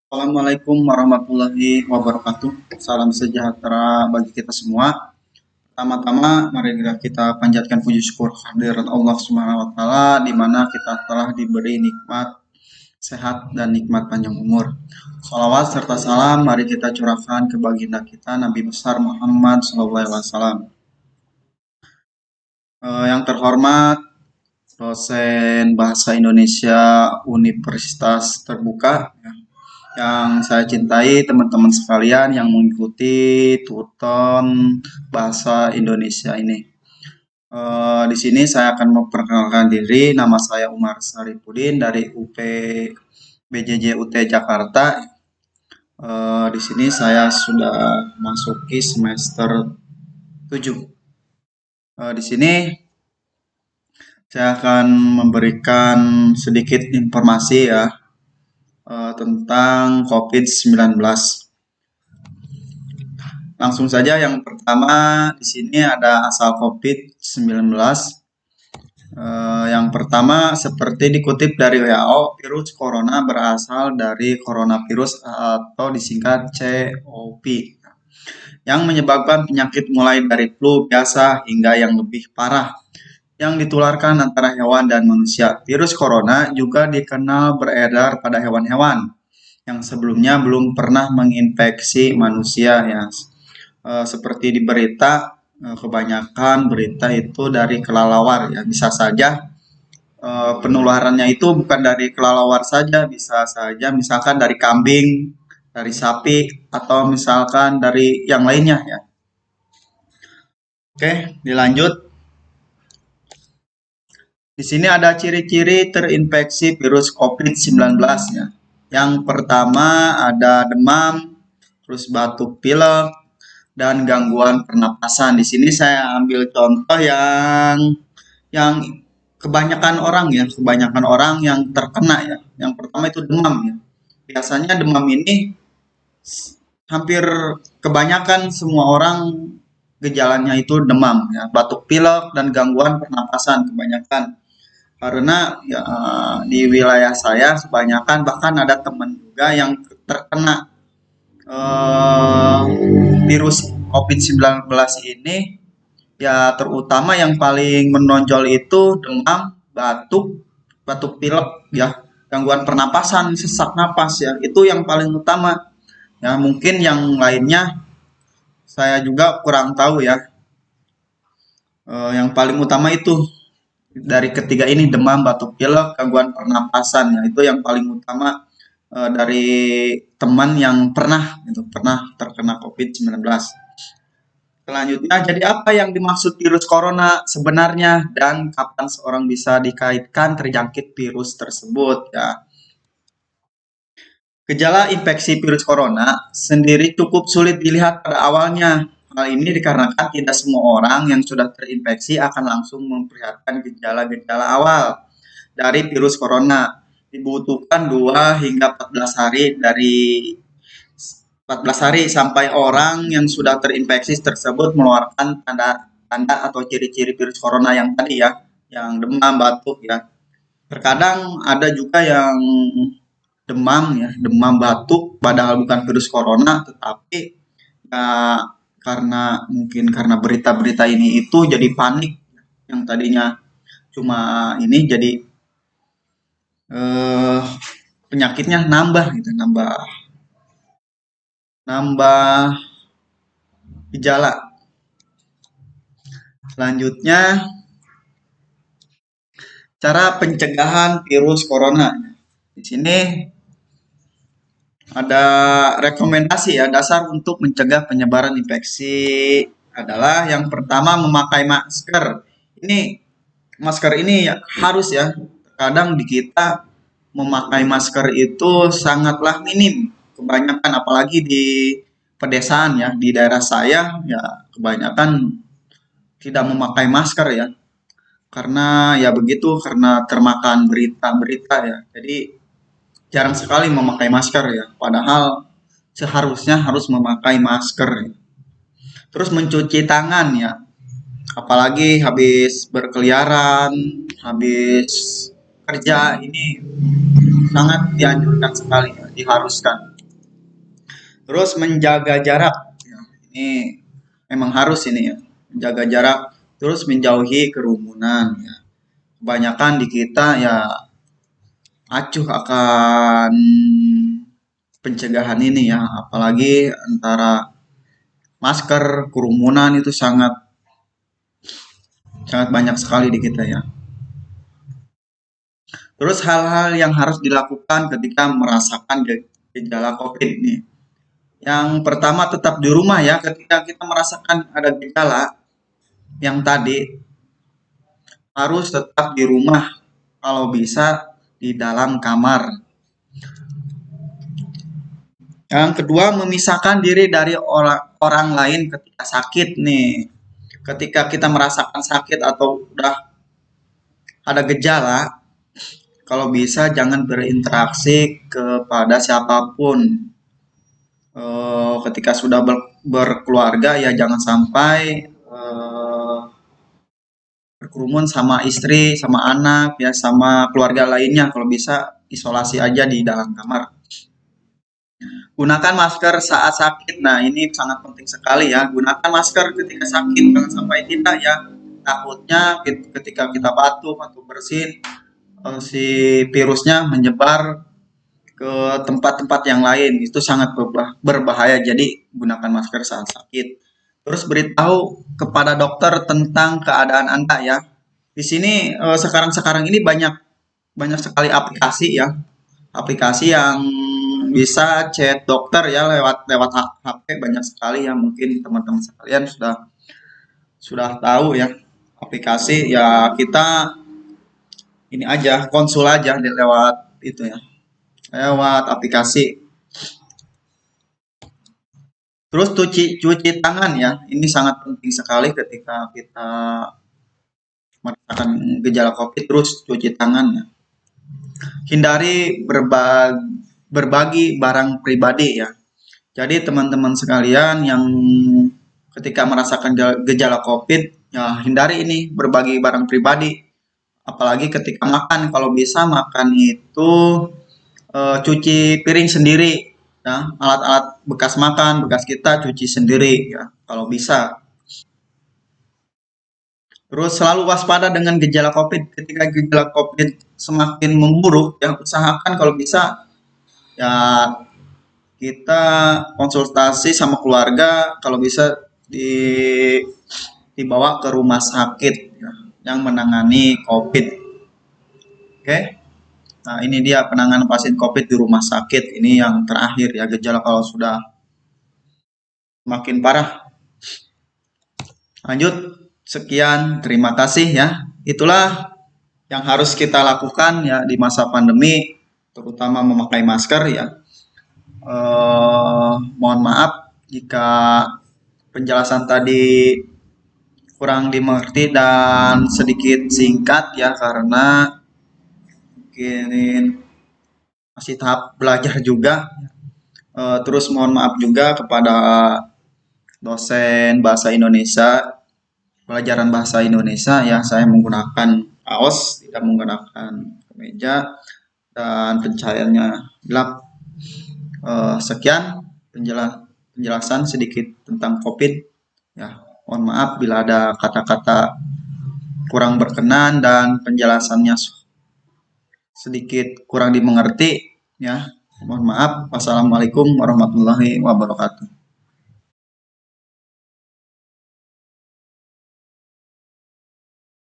Assalamualaikum warahmatullahi wabarakatuh. Salam sejahtera bagi kita semua. Pertama-tama, mari kita panjatkan puji syukur kehadirat Allah Subhanahu wa Ta'ala, di mana kita telah diberi nikmat sehat dan nikmat panjang umur. Salawat serta salam mari kita curahkan ke baginda kita Nabi besar Muhammad SAW. Yang terhormat dosen Bahasa Indonesia Universitas Terbuka, yang saya cintai, teman-teman sekalian yang mengikuti tuton bahasa Indonesia ini. Di sini saya akan memperkenalkan diri. Nama saya Umar Saripudin dari UP BJJ UT Jakarta. Di sini saya sudah masuki semester 7. Di sini saya akan memberikan sedikit informasi ya tentang COVID-19. Langsung saja, yang pertama di sini ada asal COVID-19. Yang pertama, seperti dikutip dari WHO, virus corona berasal dari coronavirus atau disingkat COV, yang menyebabkan penyakit mulai dari flu biasa hingga yang lebih parah, yang ditularkan antara hewan dan manusia. Virus corona juga dikenal beredar pada hewan-hewan yang sebelumnya belum pernah menginfeksi manusia ya. Seperti di berita, kebanyakan berita itu dari kelelawar ya. Bisa saja penularannya itu bukan dari kelelawar saja, bisa saja misalkan dari kambing, dari sapi, atau misalkan dari yang lainnya ya. Oke, dilanjut. Di sini ada ciri-ciri terinfeksi virus COVID-19 ya. Yang pertama ada demam, terus batuk pilek, dan gangguan pernapasan. Di sini saya ambil contoh yang kebanyakan orang yang terkena ya. Yang pertama itu demam ya. Biasanya demam ini hampir kebanyakan semua orang gejalanya itu demam ya, batuk pilek dan gangguan pernapasan kebanyakan. Karena ya, di wilayah saya kebanyakan bahkan ada teman juga yang terkena virus COVID-19 ini ya, terutama yang paling menonjol itu demam, batuk pilek ya, gangguan pernapasan, sesak napas ya, itu yang paling utama. Ya, mungkin yang lainnya saya juga kurang tahu ya. Yang paling utama itu dari ketiga ini, demam, batuk pilek, gangguan pernapasan ya, itu yang paling utama dari teman yang pernah terkena COVID-19. Selanjutnya, jadi apa yang dimaksud virus corona sebenarnya dan kapan seorang bisa dikaitkan terjangkit virus tersebut ya. Gejala infeksi virus corona sendiri cukup sulit dilihat pada awalnya. Hal ini dikarenakan tidak semua orang yang sudah terinfeksi akan langsung memperlihatkan gejala-gejala awal dari virus corona. Dibutuhkan 2 hingga 14 hari sampai orang yang sudah terinfeksi tersebut mengeluarkan tanda-tanda atau ciri-ciri virus corona yang tadi ya, yang demam, batuk ya. Terkadang ada juga yang demam ya, demam batuk padahal bukan virus corona, tetapi ya mungkin karena berita-berita ini itu jadi panik, yang tadinya cuma ini jadi penyakitnya nambah gejala. Selanjutnya, cara pencegahan virus corona. Di sini ada rekomendasi ya, dasar untuk mencegah penyebaran infeksi adalah yang pertama memakai masker. Masker ini ya, harus ya. Kadang di kita memakai masker itu sangatlah minim. Kebanyakan apalagi di pedesaan ya, di daerah saya ya kebanyakan tidak memakai masker ya. Karena ya begitu, karena termakan berita-berita ya. Jadi jarang sekali memakai masker ya. Padahal seharusnya harus memakai masker ya. Terus mencuci tangan ya. Apalagi habis berkeliaran, habis kerja, ini sangat dianjurkan sekali ya, diharuskan. Terus menjaga jarak. Ya, ini memang harus ini ya, menjaga jarak. Terus menjauhi kerumunan. Ya. Kebanyakan di kita ya acuh akan pencegahan ini ya, apalagi antara masker, kerumunan itu sangat sangat banyak sekali di kita ya. Terus hal-hal yang harus dilakukan ketika merasakan gejala COVID nih. Yang pertama tetap di rumah ya, ketika kita merasakan ada gejala yang tadi harus tetap di rumah, kalau bisa di dalam kamar. Yang kedua, memisahkan diri dari orang lain ketika sakit nih. Ketika kita merasakan sakit atau udah ada gejala, kalau bisa jangan berinteraksi kepada siapapun. Ketika sudah berkeluarga ya jangan sampai berkerumun sama istri, sama anak, ya sama keluarga lainnya. Kalau bisa isolasi aja di dalam kamar. Gunakan masker saat sakit. Nah, ini sangat penting sekali ya. Gunakan masker ketika sakit, jangan sampai tidak ya. Takutnya ketika kita batuk atau bersin, si virusnya menyebar ke tempat-tempat yang lain. Itu sangat berbahaya. Jadi, gunakan masker saat sakit. Terus beritahu kepada dokter tentang keadaan Anda ya. Di sini sekarang-sekarang ini banyak banyak sekali aplikasi ya, aplikasi yang bisa chat dokter ya lewat lewat HP banyak sekali ya, mungkin teman-teman sekalian sudah tahu ya, aplikasi ya kita ini aja konsul aja lewat itu ya, lewat aplikasi. Terus cuci cuci tangan ya, ini sangat penting sekali ketika kita merasakan gejala COVID. Terus cuci tangan ya. Hindari berbagi barang pribadi ya. Jadi teman-teman sekalian yang ketika merasakan gejala COVID, ya hindari ini berbagi barang pribadi. Apalagi ketika makan, kalau bisa makan itu cuci piring sendiri. Ya, alat-alat bekas makan, bekas kita cuci sendiri ya, kalau bisa. Terus selalu waspada dengan gejala COVID. Ketika gejala COVID semakin memburuk, ya usahakan kalau bisa ya kita konsultasi sama keluarga, kalau bisa dibawa ke rumah sakit ya, yang menangani COVID. Oke, nah ini dia penanganan pasien COVID di rumah sakit. Ini yang terakhir ya, gejala kalau sudah makin parah. Lanjut, sekian, terima kasih ya. Itulah yang harus kita lakukan ya di masa pandemi, terutama memakai masker ya. Mohon maaf jika penjelasan tadi kurang dimengerti dan sedikit singkat ya, karena mungkin masih tahap belajar juga. Terus mohon maaf juga kepada dosen bahasa Indonesia, pelajaran bahasa Indonesia ya, saya menggunakan kaos, tidak menggunakan kemeja, dan pencahayanya gelap. Sekian penjelasan sedikit tentang COVID ya. Mohon maaf bila ada kata-kata kurang berkenan dan penjelasannya sedikit kurang dimengerti ya. Mohon maaf. Wassalamualaikum warahmatullahi wabarakatuh.